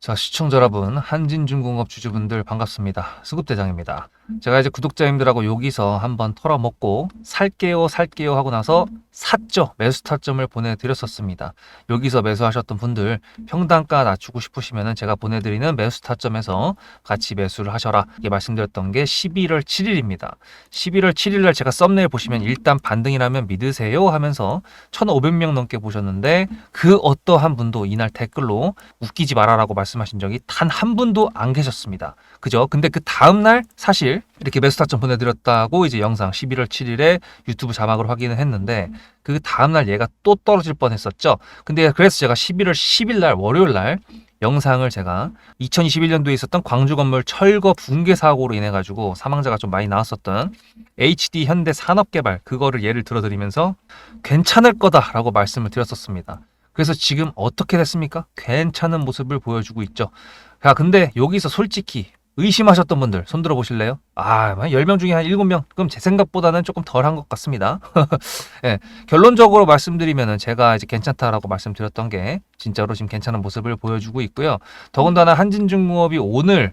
자, 시청자 여러분, 한진중공업 주주분들 반갑습니다. 수급대장입니다. 제가 이제 구독자님들하고 여기서 한번 털어먹고 살게요 하고 나서 샀죠. 매수 타점을 보내드렸었습니다. 여기서 매수하셨던 분들 평단가 낮추고 싶으시면 제가 보내드리는 매수 타점에서 같이 매수를 하셔라. 이게 말씀드렸던 게 11월 7일입니다. 11월 7일 날 제가 썸네일 보시면 일단 반등이라면 믿으세요 하면서 1,500명 넘게 보셨는데 그 어떠한 분도 이날 댓글로 웃기지 마라라고 말씀하신 적이 단 한 분도 안 계셨습니다. 그죠? 근데 그 다음날 사실 이렇게 매수 타점 보내드렸다고 이제 영상 11월 7일에 유튜브 자막으로 확인을 했는데 그 다음날 얘가 또 떨어질 뻔했었죠. 근데 그래서 제가 11월 10일 날 월요일 날 영상을 제가 2021년도에 있었던 광주건물 철거 붕괴 사고로 인해 가지고 사망자가 좀 많이 나왔었던 HD 현대 산업개발 그거를 예를 들어드리면서 괜찮을 거다라고 말씀을 드렸었습니다. 그래서 지금 어떻게 됐습니까? 괜찮은 모습을 보여주고 있죠. 야, 근데 여기서 솔직히 의심하셨던 분들 손 들어 보실래요? 10명 중에 한 7명. 그럼 제 생각보다는 조금 덜한 것 같습니다. 예, 결론적으로 말씀드리면은 제가 이제 괜찮다라고 말씀드렸던 게 진짜로 지금 괜찮은 모습을 보여주고 있고요. 더군다나 한진중공업이 오늘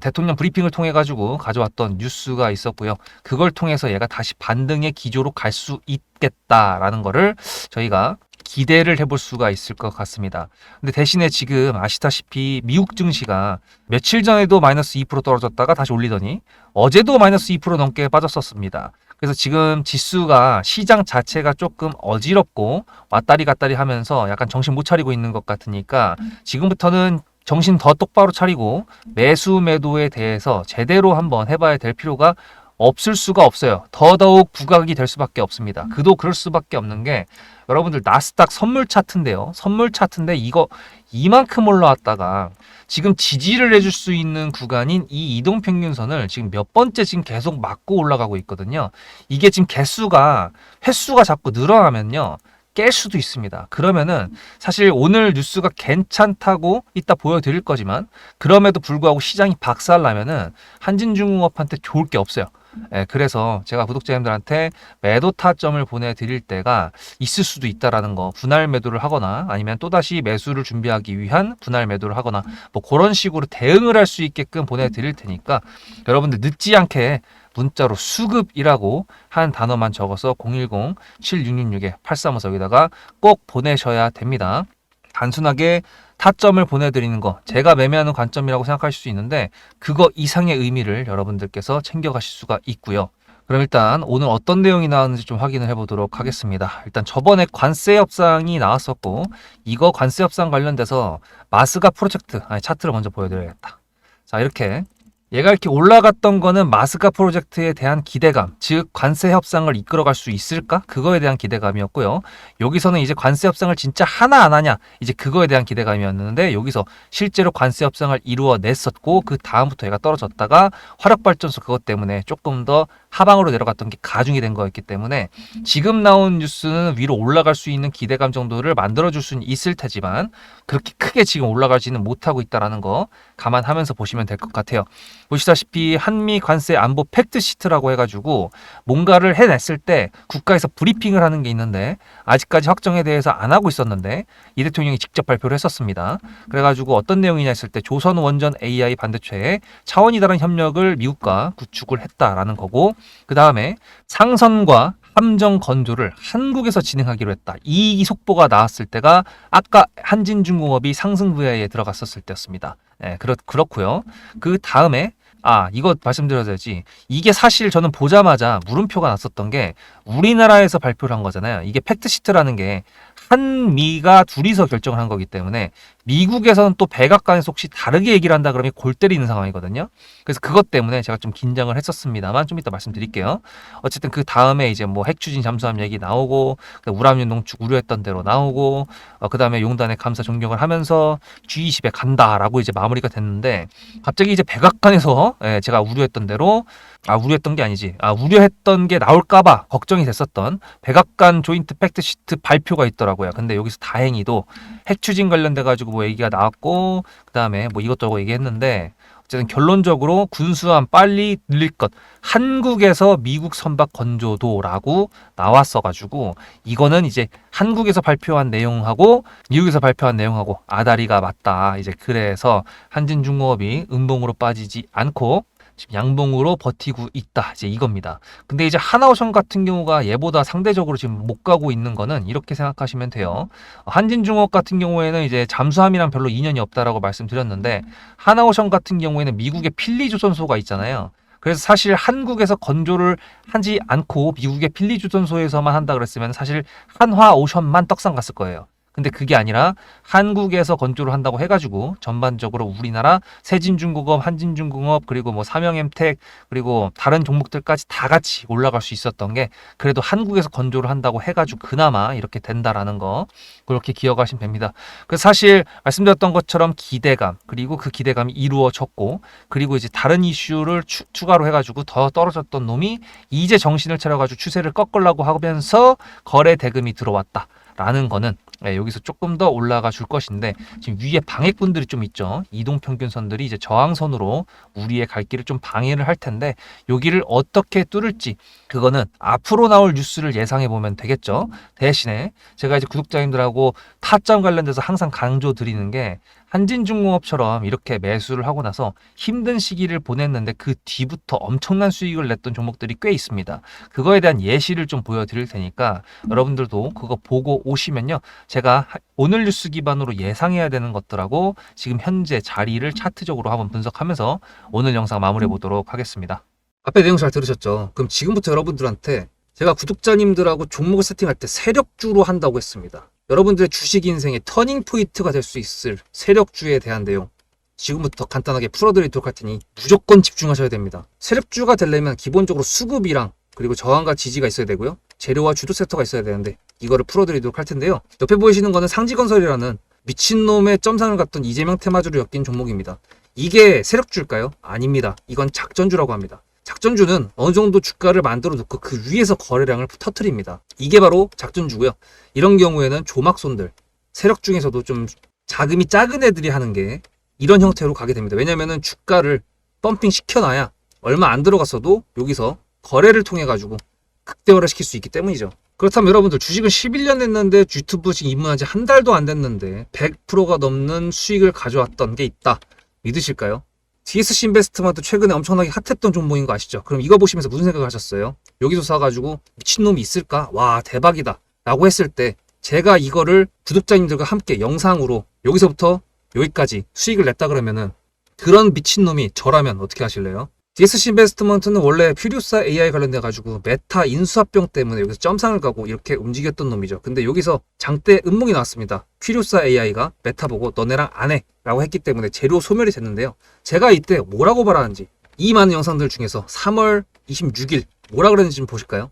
대통령 브리핑을 통해 가지고 가져왔던 뉴스가 있었고요. 그걸 통해서 얘가 다시 반등의 기조로 갈 수 있겠다라는 거를 저희가 기대를 해볼 수가 있을 것 같습니다. 근데 대신에 지금 아시다시피 미국 증시가 며칠 전에도 마이너스 2% 떨어졌다가 다시 올리더니 어제도 마이너스 2% 넘게 빠졌었습니다. 그래서 지금 지수가 시장 자체가 조금 어지럽고 왔다리 갔다리 하면서 약간 정신 못 차리고 있는 것 같으니까 지금부터는 정신 더 똑바로 차리고 매수 매도에 대해서 제대로 한번 해봐야 될 필요가 없을 수가 없어요. 더더욱 부각이 될 수밖에 없습니다. 그도 그럴 수밖에 없는 게 여러분들 나스닥 선물 차트인데요. 선물 차트인데 이거 이만큼 올라왔다가 지금 지지를 해줄 수 있는 구간인 이 이동평균선을 지금 몇 번째 지금 계속 막고 올라가고 있거든요. 이게 지금 횟수가 자꾸 늘어나면요. 깰 수도 있습니다. 그러면은 사실 오늘 뉴스가 괜찮다고 이따 보여드릴 거지만 그럼에도 불구하고 시장이 박살나면은 한진중공업한테 좋을 게 없어요. 그래서 제가 구독자님들한테 매도 타점을 보내드릴 때가 있을 수도 있다라는 거, 분할 매도를 하거나 아니면 또다시 매수를 준비하기 위한 분할 매도를 하거나 뭐 그런 식으로 대응을 할 수 있게끔 보내드릴 테니까 여러분들 늦지 않게 문자로 수급이라고 한 단어만 적어서 010-7666-8354 여기다가 꼭 보내셔야 됩니다. 단순하게 타점을 보내드리는 거 제가 매매하는 관점이라고 생각하실 수 있는데 그거 이상의 의미를 여러분들께서 챙겨가실 수가 있고요. 그럼 일단 오늘 어떤 내용이 나왔는지 좀 확인을 해보도록 하겠습니다. 일단 저번에 관세 협상이 나왔었고 이거 관세 협상 관련돼서 마스가 프로젝트 차트를 먼저 보여드려야겠다. 자, 얘가 이렇게 올라갔던 거는 마스가 프로젝트에 대한 기대감, 즉 관세 협상을 이끌어갈 수 있을까? 그거에 대한 기대감이었고요. 여기서는 이제 관세 협상을 진짜 하나 안 하냐? 이제 그거에 대한 기대감이었는데 여기서 실제로 관세 협상을 이루어냈었고 그 다음부터 얘가 떨어졌다가 화력발전소 그것 때문에 조금 더 하방으로 내려갔던 게 가중이 된 거였기 때문에 지금 나온 뉴스는 위로 올라갈 수 있는 기대감 정도를 만들어줄 수는 있을 테지만 그렇게 크게 지금 올라가지는 못하고 있다는 거 감안하면서 보시면 될 것 같아요. 보시다시피 한미 관세 안보 팩트 시트라고 해가지고 뭔가를 해냈을 때 국가에서 브리핑을 하는 게 있는데 아직까지 확정에 대해서 안 하고 있었는데 이 대통령이 직접 발표를 했었습니다. 그래가지고 어떤 내용이냐 했을 때 조선 원전 AI 반도체에 차원이 다른 협력을 미국과 구축을 했다라는 거고 그 다음에 상선과 함정 건조를 한국에서 진행하기로 했다. 이 속보가 나왔을 때가 아까 한진중공업이 상승 부야에 들어갔었을 때였습니다. 그렇고요. 그 다음에 이거 말씀드려야지. 이게 사실 저는 보자마자 물음표가 났었던 게 우리나라에서 발표를 한 거잖아요. 이게 팩트시트라는 게 한미가 둘이서 결정을 한 거기 때문에 미국에서는 또 백악관에서 혹시 다르게 얘기를 한다 그러면 골 때리는 상황이거든요. 그래서 그것 때문에 제가 좀 긴장을 했었습니다만 좀 이따 말씀드릴게요. 어쨌든 그 다음에 이제 뭐 핵추진 잠수함 얘기 나오고 우라늄 농축 우려했던 대로 나오고 그 다음에 용단의 감사 존경을 하면서 G20에 간다라고 이제 마무리가 됐는데 갑자기 이제 백악관에서 제가 우려했던 대로 우려했던 게 아니지. 우려했던 게 나올까봐 걱정이 됐었던 백악관 조인트 팩트시트 발표가 있더라고요. 근데 여기서 다행히도 핵추진 관련돼가지고 뭐 얘기가 나왔고, 그 다음에 뭐 이것저것 얘기했는데, 어쨌든 결론적으로 군수함 빨리 늘릴 것. 한국에서 미국 선박 건조도라고 나왔어가지고 이거는 이제 한국에서 발표한 내용하고 미국에서 발표한 내용하고 아다리가 맞다. 이제 그래서 한진중공업이 음봉으로 빠지지 않고 지금 양봉으로 버티고 있다. 이제 이겁니다. 근데 이제 하나오션 같은 경우가 얘보다 상대적으로 지금 못 가고 있는 거는 이렇게 생각하시면 돼요. 한진중공업 같은 경우에는 이제 잠수함이랑 별로 인연이 없다라고 말씀드렸는데 하나오션 같은 경우에는 미국의 필리조선소가 있잖아요. 그래서 사실 한국에서 건조를 하지 않고 미국의 필리조선소에서만 한다 그랬으면 사실 한화오션만 떡상 갔을 거예요. 근데 그게 아니라 한국에서 건조를 한다고 해가지고 전반적으로 우리나라 세진중공업, 한진중공업 그리고 뭐 삼영엠텍 그리고 다른 종목들까지 다 같이 올라갈 수 있었던 게 그래도 한국에서 건조를 한다고 해가지고 그나마 이렇게 된다라는 거 그렇게 기억하시면 됩니다. 그래서 사실 말씀드렸던 것처럼 기대감 그리고 그 기대감이 이루어졌고 그리고 이제 다른 이슈를 추가로 해가지고 더 떨어졌던 놈이 이제 정신을 차려가지고 추세를 꺾으려고 하면서 거래 대금이 들어왔다. 라는 거는 여기서 조금 더 올라가 줄 것인데 지금 위에 방해꾼들이 좀 있죠. 이동평균선들이 이제 저항선으로 우리의 갈 길을 좀 방해를 할 텐데 여기를 어떻게 뚫을지 그거는 앞으로 나올 뉴스를 예상해 보면 되겠죠. 대신에 제가 이제 구독자님들하고 타점 관련돼서 항상 강조 드리는 게 한진중공업처럼 이렇게 매수를 하고 나서 힘든 시기를 보냈는데 그 뒤부터 엄청난 수익을 냈던 종목들이 꽤 있습니다. 그거에 대한 예시를 좀 보여드릴 테니까 여러분들도 그거 보고 오시면요. 제가 오늘 뉴스 기반으로 예상해야 되는 것들하고 지금 현재 자리를 차트적으로 한번 분석하면서 오늘 영상 마무리해 보도록 하겠습니다. 앞에 내용 잘 들으셨죠? 그럼 지금부터 여러분들한테 제가 구독자님들하고 종목을 세팅할 때 세력주로 한다고 했습니다. 여러분들의 주식 인생의 터닝 포인트가 될 수 있을 세력주에 대한 내용 지금부터 간단하게 풀어드리도록 할 테니 무조건 집중하셔야 됩니다. 세력주가 되려면 기본적으로 수급이랑 그리고 저항과 지지가 있어야 되고요. 재료와 주도 섹터가 있어야 되는데 이거를 풀어드리도록 할 텐데요. 옆에 보이시는 거는 상지건설이라는 미친놈의 점상을 갖던 이재명 테마주로 엮인 종목입니다. 이게 세력주일까요? 아닙니다. 이건 작전주라고 합니다. 작전주는 어느 정도 주가를 만들어 놓고 그 위에서 거래량을 터트립니다. 이게 바로 작전주고요. 이런 경우에는 조막손들, 세력 중에서도 좀 자금이 작은 애들이 하는 게 이런 형태로 가게 됩니다. 왜냐면은 주가를 펌핑 시켜놔야 얼마 안 들어갔어도 여기서 거래를 통해 가지고 극대화를 시킬 수 있기 때문이죠. 그렇다면 여러분들 주식을 11년 했는데 유튜브 지금 입문한 지 한 달도 안 됐는데 100%가 넘는 수익을 가져왔던 게 있다. 믿으실까요? DSC 인베스트먼트 최근에 엄청나게 핫했던 종목인 거 아시죠? 그럼 이거 보시면서 무슨 생각을 하셨어요? 여기서 사가지고 미친놈이 있을까? 와 대박이다 라고 했을 때 제가 이거를 구독자님들과 함께 영상으로 여기서부터 여기까지 수익을 냈다 그러면은 그런 미친놈이 저라면 어떻게 하실래요? DSC 인베스트먼트는 원래 퓨리오사 AI 관련돼 가지고 메타 인수합병 때문에 여기서 점상을 가고 이렇게 움직였던 놈이죠. 근데 여기서 장대 음봉이 나왔습니다. 퓨리오사 AI가 메타 보고 너네랑 안 해 라고 했기 때문에 재료 소멸이 됐는데요. 제가 이때 뭐라고 말하는지 이 많은 영상들 중에서 3월 26일 뭐라 그랬는지 좀 보실까요?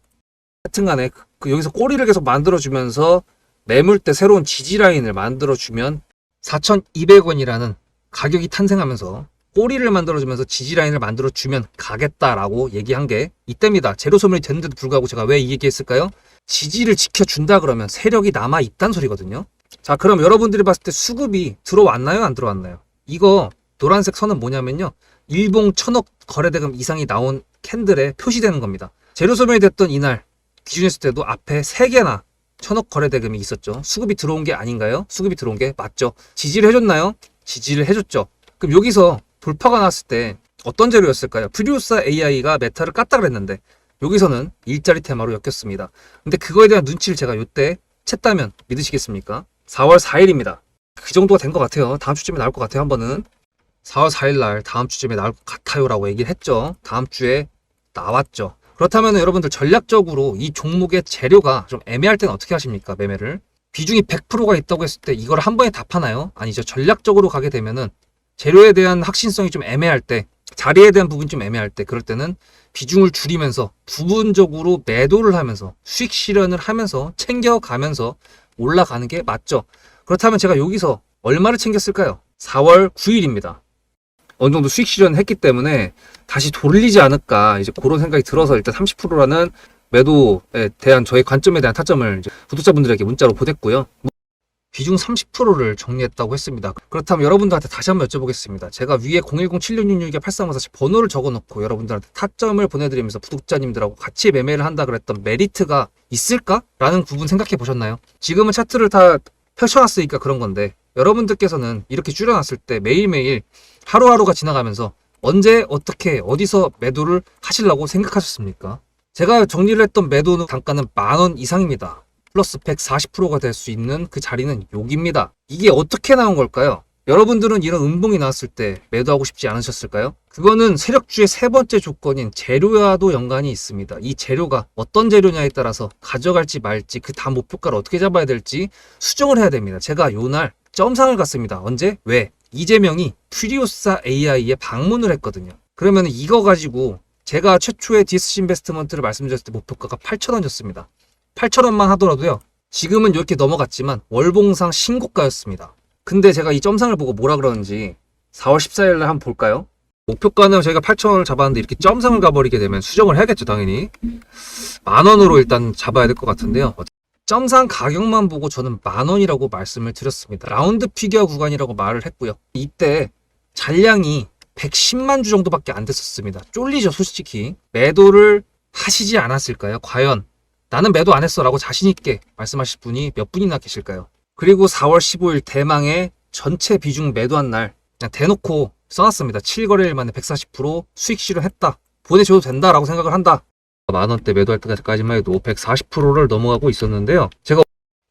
하여튼간에 여기서 꼬리를 계속 만들어주면서 매물대 새로운 지지라인을 만들어주면 4,200원이라는 가격이 탄생하면서 꼬리를 만들어주면서 지지라인을 만들어주면 가겠다라고 얘기한 게 이때입니다. 재료 소멸이 됐는데도 불구하고 제가 왜 이 얘기했을까요? 지지를 지켜준다 그러면 세력이 남아있단 소리거든요. 자 그럼 여러분들이 봤을 때 수급이 들어왔나요? 안 들어왔나요? 이거 노란색 선은 뭐냐면요. 일봉 1,000억 거래대금 이상이 나온 캔들에 표시되는 겁니다. 재료 소멸이 됐던 이날 기준했을 때도 앞에 3개나 1,000억 거래대금이 있었죠. 수급이 들어온 게 아닌가요? 수급이 들어온 게 맞죠. 지지를 해줬나요? 지지를 해줬죠. 그럼 여기서 돌파가 났을 때 어떤 재료였을까요? 퓨리오사 AI가 메타를 깠다 그랬는데 여기서는 일자리 테마로 엮였습니다. 근데 그거에 대한 눈치를 제가 요때 챘다면 믿으시겠습니까? 4월 4일입니다. 그 정도가 된 것 같아요. 다음 주쯤에 나올 것 같아요. 한 번은 4월 4일 날 다음 주쯤에 나올 것 같아요 라고 얘기를 했죠. 다음 주에 나왔죠. 그렇다면 여러분들 전략적으로 이 종목의 재료가 좀 애매할 때는 어떻게 하십니까? 매매를 비중이 100%가 있다고 했을 때 이걸 한 번에 답하나요? 아니죠. 전략적으로 가게 되면은 재료에 대한 확신성이 좀 애매할 때, 자리에 대한 부분이 좀 애매할 때, 그럴 때는 비중을 줄이면서 부분적으로 매도를 하면서 수익 실현을 하면서 챙겨가면서 올라가는 게 맞죠. 그렇다면 제가 여기서 얼마를 챙겼을까요? 4월 9일입니다. 어느 정도 수익 실현을 했기 때문에 다시 돌리지 않을까 이제 그런 생각이 들어서 일단 30%라는 매도에 대한 저의 관점에 대한 타점을 이제 구독자분들에게 문자로 보냈고요. 비중 30%를 정리했다고 했습니다. 그렇다면 여러분들한테 다시 한번 여쭤보겠습니다. 제가 위에 010-7666-8354 번호를 적어놓고 여러분들한테 타점을 보내드리면서 구독자님들하고 같이 매매를 한다 그랬던 메리트가 있을까? 라는 부분 생각해 보셨나요? 지금은 차트를 다 펼쳐놨으니까 그런 건데 여러분들께서는 이렇게 줄여놨을 때 매일매일 하루하루가 지나가면서 언제 어떻게 어디서 매도를 하시려고 생각하셨습니까? 제가 정리를 했던 매도 단가는 10,000원 이상입니다. 플러스 140%가 될 수 있는 그 자리는 여기입니다. 이게 어떻게 나온 걸까요? 여러분들은 이런 음봉이 나왔을 때 매도하고 싶지 않으셨을까요? 그거는 세력주의 세 번째 조건인 재료와도 연관이 있습니다. 이 재료가 어떤 재료냐에 따라서 가져갈지 말지 그 다음 목표가를 어떻게 잡아야 될지 수정을 해야 됩니다. 제가 요날 점상을 갔습니다. 언제? 왜? 이재명이 퓨리오사 AI에 방문을 했거든요. 그러면 이거 가지고 제가 최초에 디스시 인베스트먼트를 말씀드렸을 때 목표가가 8,000원이었습니다. 8,000원만 하더라도요. 지금은 이렇게 넘어갔지만 월봉상 신고가였습니다. 근데 제가 이 점상을 보고 뭐라 그러는지 4월 14일 날 한번 볼까요? 목표가는 저희가 8,000원을 잡았는데 이렇게 점상을 가버리게 되면 수정을 해야겠죠, 당연히. 10,000원으로 일단 잡아야 될 것 같은데요. 점상 가격만 보고 저는 10,000원이라고 말씀을 드렸습니다. 라운드 피겨 구간이라고 말을 했고요. 이때 잔량이 110만 주 정도밖에 안 됐었습니다. 쫄리죠, 솔직히. 매도를 하시지 않았을까요? 과연 나는 매도 안 했어 라고 자신있게 말씀하실 분이 몇 분이나 계실까요? 그리고 4월 15일 대망의 전체 비중 매도한 날 그냥 대놓고 써놨습니다. 7거래일 만에 140% 수익 실현했다. 보내줘도 된다라고 생각을 한다. 만원대 매도할 때까지만 해도 140%를 넘어가고 있었는데요. 제가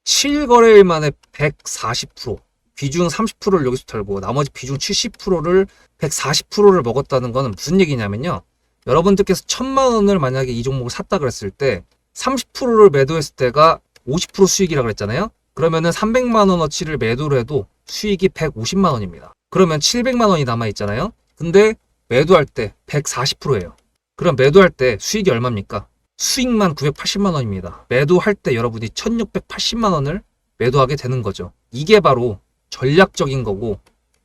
7거래일 만에 140% 비중 30%를 여기서 털고 나머지 비중 70%를 140%를 먹었다는 거는 무슨 얘기냐면요. 여러분들께서 1,000만 원을 만약에 이 종목을 샀다 그랬을 때 30%를 매도했을 때가 50% 수익이라 그랬잖아요. 그러면은 300만 원어치를 매도를 해도 수익이 150만 원입니다. 그러면 700만 원이 남아 있잖아요. 근데 매도할 때 140%예요. 그럼 매도할 때 수익이 얼마입니까? 수익만 980만 원입니다. 매도할 때 여러분이 1680만 원을 매도하게 되는 거죠. 이게 바로 전략적인 거고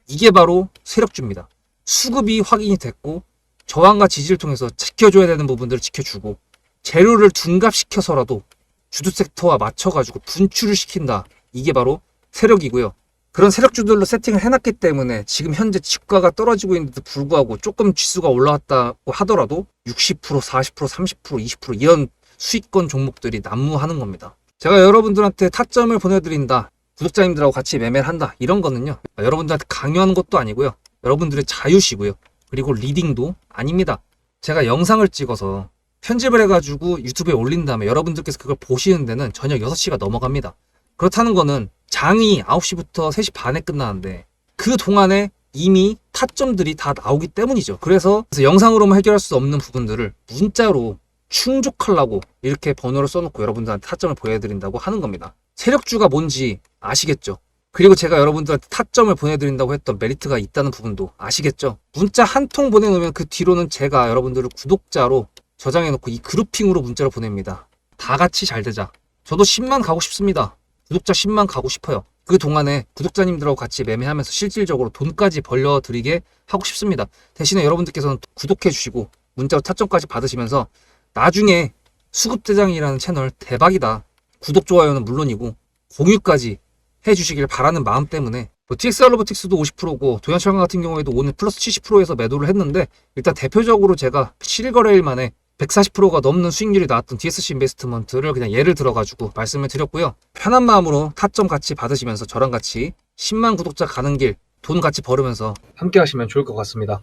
이게 바로 세력주입니다. 수급이 확인이 됐고 저항과 지지를 통해서 지켜줘야 되는 부분들을 지켜주고 재료를 둔갑시켜서라도 주도 섹터와 맞춰가지고 분출을 시킨다. 이게 바로 세력이고요. 그런 세력주들로 세팅을 해놨기 때문에 지금 현재 주가가 떨어지고 있는데도 불구하고 조금 지수가 올라왔다고 하더라도 60%, 40%, 30%, 20% 이런 수익권 종목들이 난무하는 겁니다. 제가 여러분들한테 타점을 보내드린다. 구독자님들하고 같이 매매를 한다. 이런 거는요. 여러분들한테 강요하는 것도 아니고요. 여러분들의 자유시고요. 그리고 리딩도 아닙니다. 제가 영상을 찍어서 편집을 해가지고 유튜브에 올린 다음에 여러분들께서 그걸 보시는 데는 저녁 6시가 넘어갑니다. 그렇다는 거는 장이 9시부터 3시 반에 끝나는데 그 동안에 이미 타점들이 다 나오기 때문이죠. 그래서 영상으로만 해결할 수 없는 부분들을 문자로 충족하려고 이렇게 번호를 써놓고 여러분들한테 타점을 보여드린다고 하는 겁니다. 세력주가 뭔지 아시겠죠? 그리고 제가 여러분들한테 타점을 보내드린다고 했던 메리트가 있다는 부분도 아시겠죠? 문자 한 통 보내놓으면 그 뒤로는 제가 여러분들을 구독자로 저장해놓고 이 그룹핑으로 문자를 보냅니다. 다 같이 잘 되자. 저도 10만 가고 싶습니다. 구독자 10만 가고 싶어요. 그 동안에 구독자님들하고 같이 매매하면서 실질적으로 돈까지 벌려드리게 하고 싶습니다. 대신에 여러분들께서는 구독해주시고 문자로 타점까지 받으시면서 나중에 수급대장이라는 채널 대박이다. 구독, 좋아요는 물론이고 공유까지 해주시길 바라는 마음 때문에 TXR 로보틱스도 50%고 도연철강 같은 경우에도 오늘 플러스 70%에서 매도를 했는데 일단 대표적으로 제가 7거래일 만에 140%가 넘는 수익률이 나왔던 DSC 인베스트먼트를 그냥 예를 들어가지고 말씀을 드렸고요. 편한 마음으로 타점 같이 받으시면서 저랑 같이 10만 구독자 가는 길 돈 같이 벌으면서 함께 하시면 좋을 것 같습니다.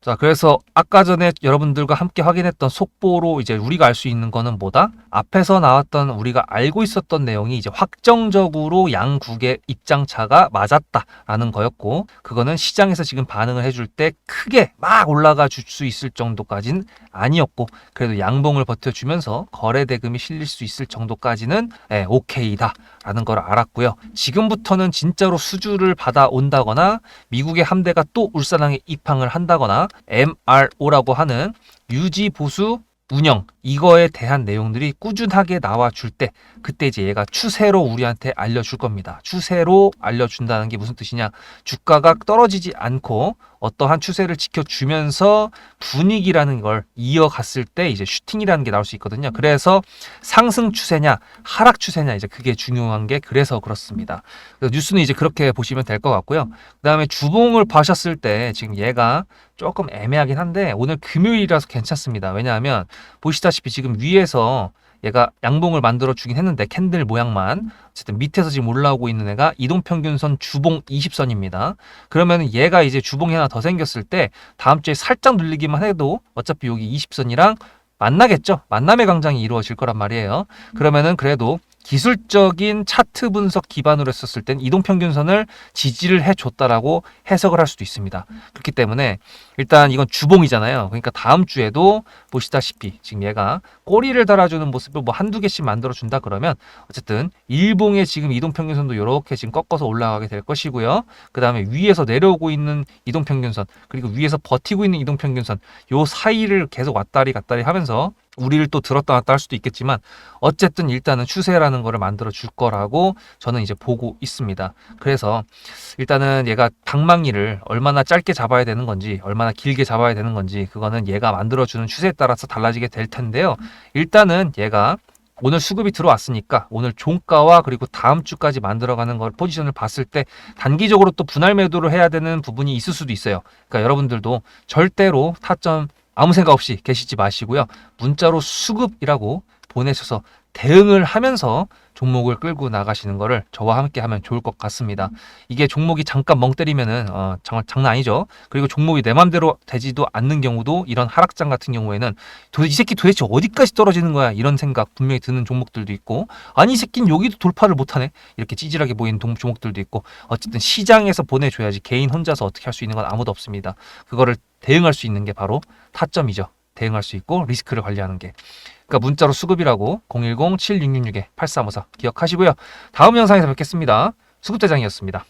자, 그래서 아까 전에 여러분들과 함께 확인했던 속보로 이제 우리가 알 수 있는 거는 뭐다? 앞에서 나왔던 우리가 알고 있었던 내용이 이제 확정적으로 양국의 입장차가 맞았다라는 거였고, 그거는 시장에서 지금 반응을 해줄 때 크게 막 올라가 줄 수 있을 정도까지는 아니었고, 그래도 양봉을 버텨주면서 거래 대금이 실릴 수 있을 정도까지는 오케이다라는 걸 알았고요. 지금부터는 진짜로 수주를 받아온다거나 미국의 함대가 또 울산항에 입항을 한다거나 MRO라고 하는 유지 보수 운영 이거에 대한 내용들이 꾸준하게 나와줄 때 그때 이제 얘가 추세로 우리한테 알려줄 겁니다. 추세로 알려준다는 게 무슨 뜻이냐? 주가가 떨어지지 않고 어떠한 추세를 지켜주면서 분위기라는 걸 이어갔을 때 이제 슈팅이라는 게 나올 수 있거든요. 그래서 상승 추세냐 하락 추세냐 이제 그게 중요한 게 그래서 그렇습니다. 그래서 뉴스는 이제 그렇게 보시면 될 것 같고요. 그다음에 주봉을 봐셨을 때 지금 얘가 조금 애매하긴 한데 오늘 금요일이라서 괜찮습니다. 왜냐하면 보시다시피 지금 위에서 얘가 양봉을 만들어 주긴 했는데 캔들 모양만 어쨌든 밑에서 지금 올라오고 있는 애가 이동평균선 주봉 20선입니다. 그러면 얘가 이제 주봉이 하나 더 생겼을 때 다음 주에 살짝 눌리기만 해도 어차피 여기 20선이랑 만나겠죠. 만남의 광장이 이루어질 거란 말이에요. 그러면은 그래도 기술적인 차트 분석 기반으로 했었을 땐 이동평균선을 지지를 해줬다라고 해석을 할 수도 있습니다. 그렇기 때문에 일단 이건 주봉이잖아요. 그러니까 다음 주에도 보시다시피 지금 얘가 꼬리를 달아주는 모습을 뭐 한두 개씩 만들어준다 그러면 어쨌든 일봉의 지금 이동평균선도 이렇게 지금 꺾어서 올라가게 될 것이고요. 그 다음에 위에서 내려오고 있는 이동평균선 그리고 위에서 버티고 있는 이동평균선 요 사이를 계속 왔다리 갔다리 하면서 우리를 또 들었다 놨다 할 수도 있겠지만 어쨌든 일단은 추세라는 거를 만들어 줄 거라고 저는 이제 보고 있습니다. 그래서 일단은 얘가 방망이를 얼마나 짧게 잡아야 되는 건지 얼마나 길게 잡아야 되는 건지 그거는 얘가 만들어주는 추세에 따라서 달라지게 될 텐데요. 일단은 얘가 오늘 수급이 들어왔으니까 오늘 종가와 그리고 다음 주까지 만들어가는 걸 포지션을 봤을 때 단기적으로 또 분할 매도를 해야 되는 부분이 있을 수도 있어요. 그러니까 여러분들도 절대로 타점 아무 생각 없이 계시지 마시고요. 문자로 수급이라고 보내셔서 대응을 하면서 종목을 끌고 나가시는 거를 저와 함께 하면 좋을 것 같습니다. 이게 종목이 잠깐 멍 때리면은 정말 장난 아니죠. 그리고 종목이 내 맘대로 되지도 않는 경우도 이런 하락장 같은 경우에는 이 새끼 도대체 어디까지 떨어지는 거야 이런 생각 분명히 드는 종목들도 있고 아니 이 새끼는 여기도 돌파를 못하네 이렇게 찌질하게 보이는 종목들도 있고 어쨌든 시장에서 보내줘야지 개인 혼자서 어떻게 할 수 있는 건 아무도 없습니다. 그거를 대응할 수 있는 게 바로 타점이죠. 대응할 수 있고 리스크를 관리하는 게. 그러니까 문자로 수급이라고 010-7666-8354 기억하시고요. 다음 영상에서 뵙겠습니다. 수급대장이었습니다.